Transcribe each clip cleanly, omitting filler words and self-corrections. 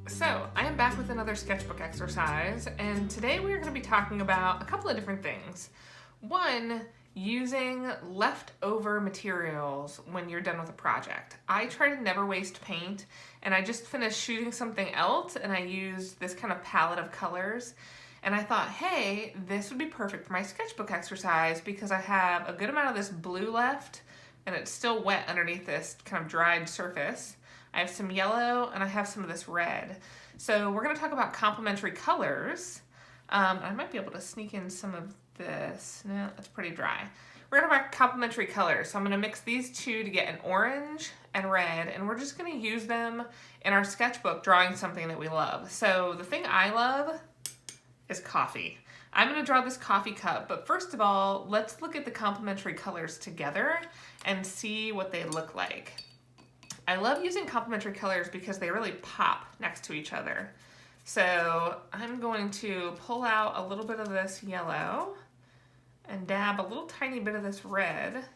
So, I am back with another sketchbook exercise, and today we are going to be talking about a couple of different things. One, using leftover materials when you're done with a project. I try to never waste paint, and I just finished shooting something else, and I used this kind of palette of colors, and I thought, hey, this would be perfect for my sketchbook exercise because I have a good amount of this blue left, and it's still wet underneath this kind of dried surface. I have some yellow and I have some of this red. So we're going to talk about complementary colors. I might be able to sneak in some of this. No, that's pretty dry. We're going to talk about complementary colors. So I'm going to mix these two to get an orange and red, and we're just going to use them in our sketchbook drawing something that we love. So the thing I love is coffee. I'm going to draw this coffee cup, but first of all, let's look at the complementary colors together and see what they look like. I love using complementary colors because they really pop next to each other. So I'm going to pull out a little bit of this yellow and dab a little tiny bit of this red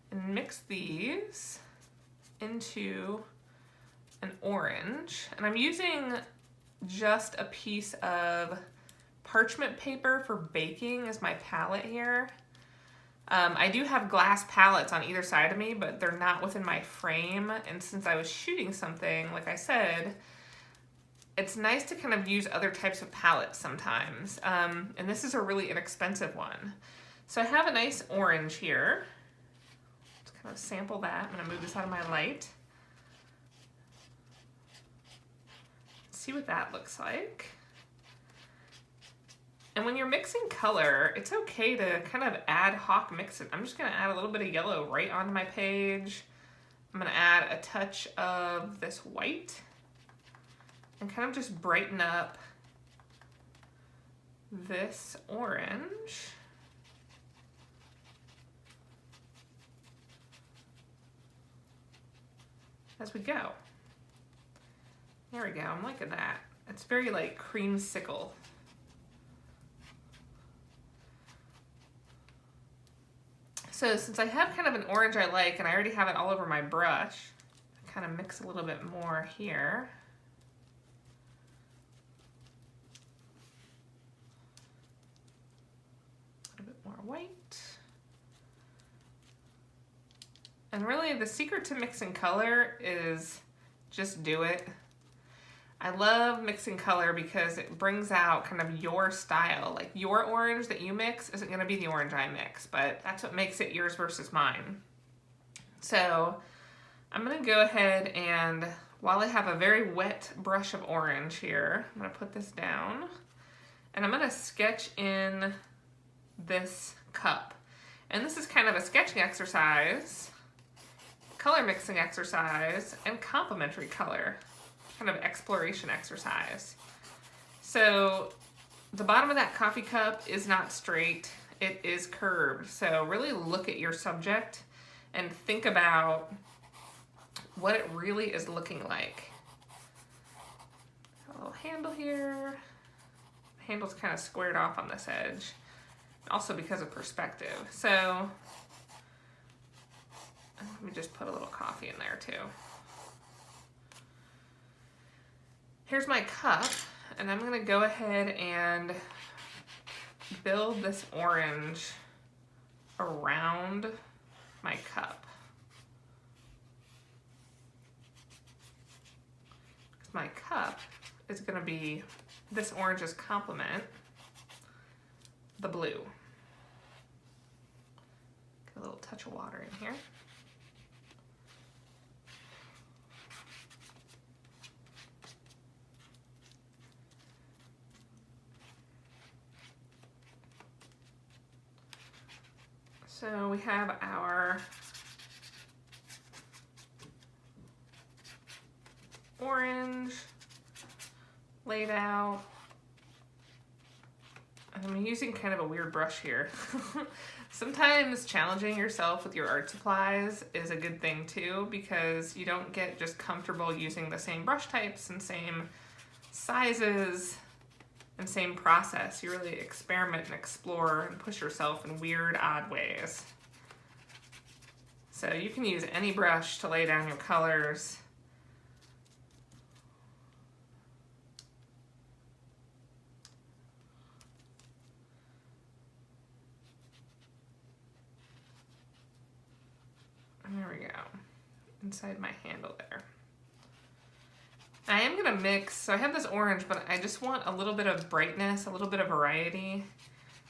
and mix these into an orange. And I'm using just a piece of parchment paper for baking as my palette here. I do have glass palettes on either side of me, but they're not within my frame. And since I was shooting something, like I said, it's nice to kind of use other types of palettes sometimes. And this is a really inexpensive one. So I have a nice orange here. Let's kind of sample that. I'm gonna move this out of my light. See what that looks like. And when you're mixing color, it's okay to kind of ad hoc mix it. I'm just gonna add a little bit of yellow right onto my page. I'm gonna add a touch of this white and kind of just brighten up this orange. As we go. There we go, I'm liking that. It's very like creamsicle. So since I have kind of an orange I like, and I already have it all over my brush, I kind of mix a little bit more here. A little bit more white. And really the secret to mixing color is just do it. I love mixing color because it brings out kind of your style. Like your orange that you mix isn't gonna be the orange I mix, but that's what makes it yours versus mine. So I'm gonna go ahead and, while I have a very wet brush of orange here, I'm gonna put this down and I'm gonna sketch in this cup. And this is kind of a sketching exercise, color mixing exercise, and complementary color kind of exploration exercise. So the bottom of that coffee cup is not straight, it is curved. So really look at your subject and think about what it really is looking like. A little handle here. The handle's kind of squared off on this edge, also because of perspective. So let me just put a little coffee in there too. Here's my cup, and I'm gonna go ahead and build this orange around my cup. My cup is gonna be this orange's complement, the blue. Get a little touch of water in here. So we have our orange laid out. I'm using kind of a weird brush here. Sometimes challenging yourself with your art supplies is a good thing too, because you don't get just comfortable using the same brush types and same sizes and same process. You really experiment and explore and push yourself in weird, odd ways. So you can use any brush to lay down your colors. we go, inside my handle there. I am gonna mix, so I have this orange, but I just want a little bit of brightness, a little bit of variety.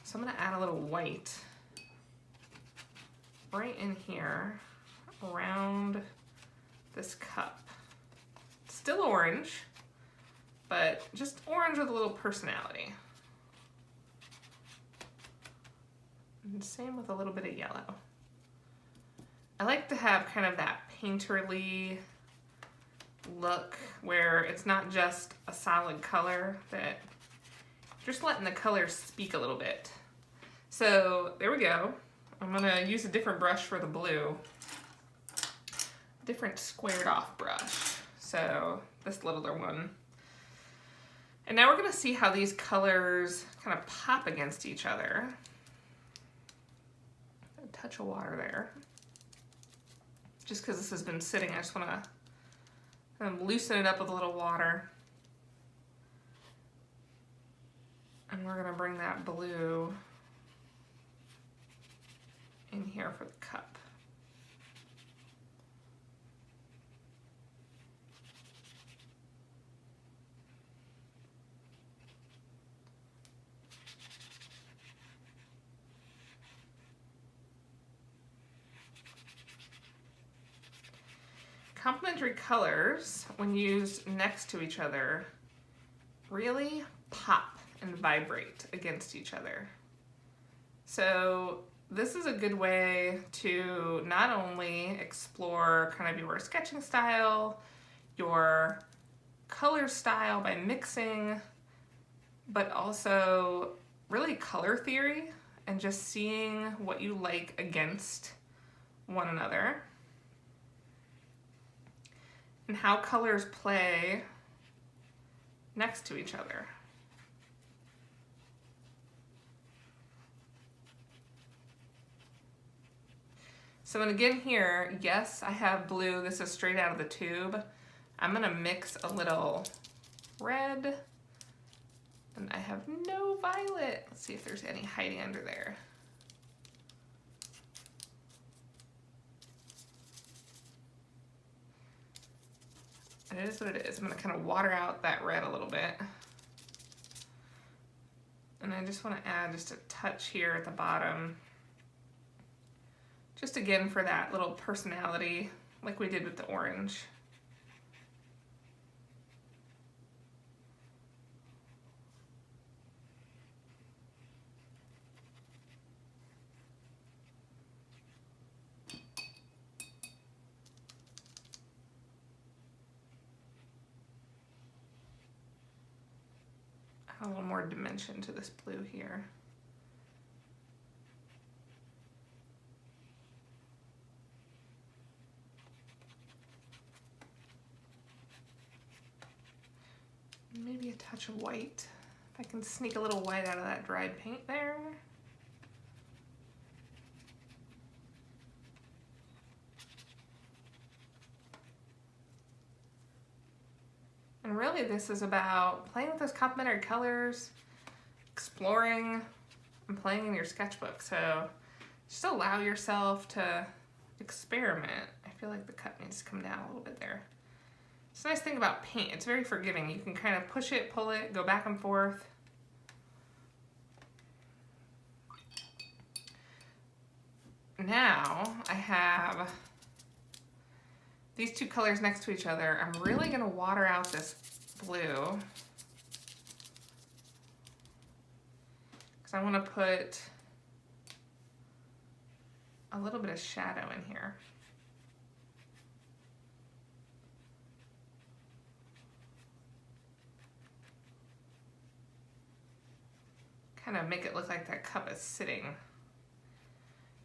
So I'm gonna add a little white right in here around this cup. Still orange, but just orange with a little personality. And same with a little bit of yellow. I like to have kind of that painterly look where it's not just a solid color, that just letting the colors speak a little bit. So there we go. I'm gonna use a different brush for the blue. Different squared off brush. So this littler one. And now we're gonna see how these colors kind of pop against each other. A touch of water there. Just because this has been sitting, I just wanna loosen it up with a little water. And we're gonna bring that blue in here for the cup. Complementary colors, when used next to each other, really pop and vibrate against each other. So this is a good way to not only explore kind of your sketching style, your color style by mixing, but also really color theory and just seeing what you like against one another. And how colors play next to each other. So and again here, yes, I have blue. This is straight out of the tube. I'm gonna mix a little red, and I have no violet. Let's see if there's any hiding under there. And it is what it is. I'm gonna kind of water out that red a little bit. And I just wanna add just a touch here at the bottom. Just again for that little personality, like we did with the orange. A little more dimension to this blue here. Maybe a touch of white. If I can sneak a little white out of that dried paint there. And really this is about playing with those complementary colors, exploring, and playing in your sketchbook. So just allow yourself to experiment. I feel like the cut needs to come down a little bit there. It's a nice thing about paint. It's very forgiving. You can kind of push it, pull it, go back and forth. Now I have these two colors next to each other. I'm really gonna water out this blue because I wanna put a little bit of shadow in here. Kind of make it look like that cup is sitting.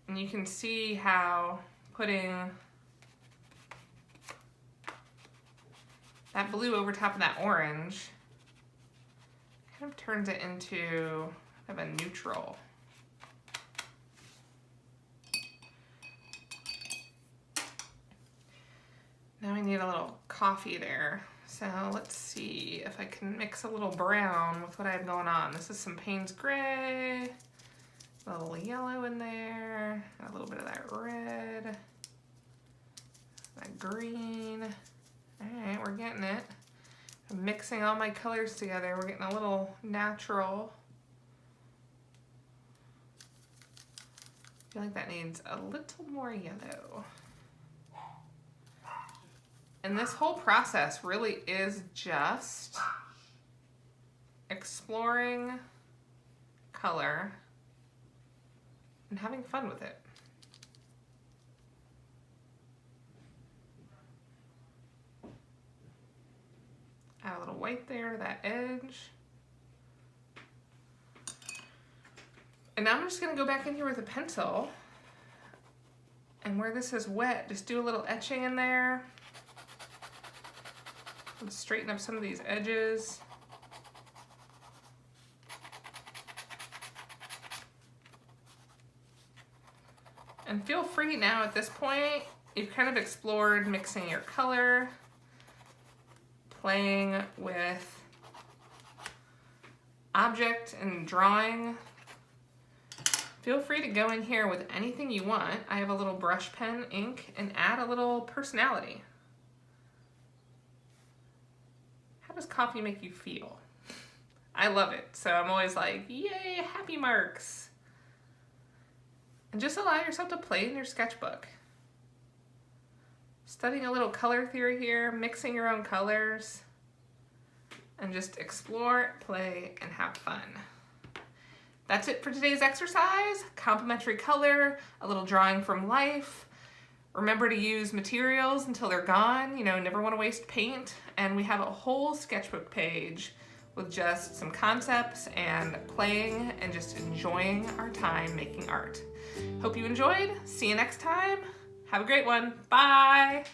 And you can see how putting that blue over top of that orange kind of turns it into kind of a neutral. Now I need a little coffee there. So let's see if I can mix a little brown with what I have going on. This is some Payne's Gray, a little yellow in there, a little bit of that red. that green. All right, we're getting it. I'm mixing all my colors together. We're getting a little natural. I feel like that needs a little more yellow. And this whole process really is just exploring color and having fun with it. Add a little white there to that edge. And now I'm just gonna go back in here with a pencil, and where this is wet, just do a little etching in there. And straighten up some of these edges. And feel free now at this point, you've kind of explored mixing your color, playing with object and drawing. Feel free to go in here with anything you want. I have a little brush pen ink and add a little personality. How does coffee make you feel? I love it. So I'm always like, yay, happy marks. And just allow yourself to play in your sketchbook. Studying a little color theory here, mixing your own colors, and just explore, play, and have fun. That's it for today's exercise. Complementary color, a little drawing from life. Remember to use materials until they're gone. You know, never want to waste paint. And we have a whole sketchbook page with just some concepts and playing and just enjoying our time making art. Hope you enjoyed. See you next time. Have a great one. Bye.